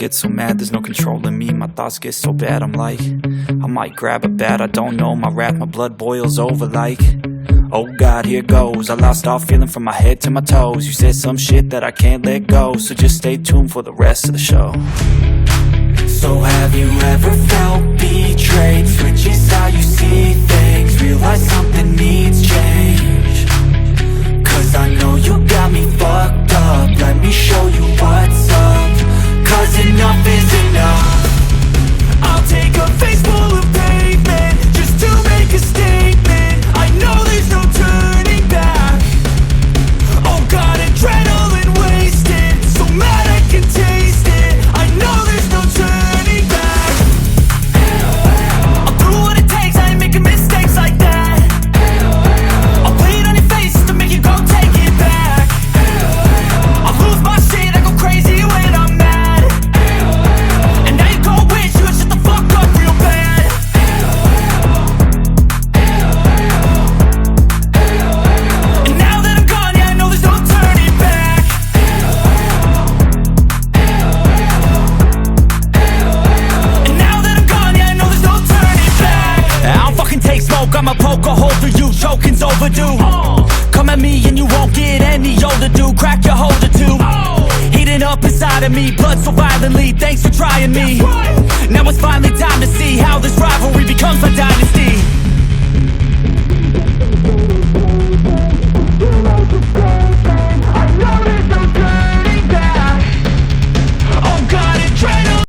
get so mad, there's no controlling me. My thoughts get so bad, I'm like, I might grab a bat, I don't know. My wrath, my blood boils over like, oh God, here goes. I lost all feeling from my head to my toes. You said some shit that I can't let go, so just stay tuned for the rest of the show. So have you ever felt betrayed? Switches how you see things, realize something needs change. Cause I know you got me fucked up, let me show you what's up. Cause enough is enough. I'll take a face full of pavement just to make a statement. I know there's no turning back. Oh God, adrenaline wasted, so mad I can taste it. I know there's no turning back. I'll do what it takes, I ain't making mistakes like that. I'll bleed on your face just to make you go take it back. I'll lose my shit, I go crazy when I'm mad. And now you go wish you would shut the fuck up real bad. And now that I'm gone, yeah, I know there's no turning back. And now that I'm gone, yeah, I know there's no turning back. I don't fucking take smoke, I'ma poke a hole through you, choking's overdue. Come at me and you won't get any older, dude. Crack your holder too. Heating up inside of me, blood so violently. Thanks for trying me.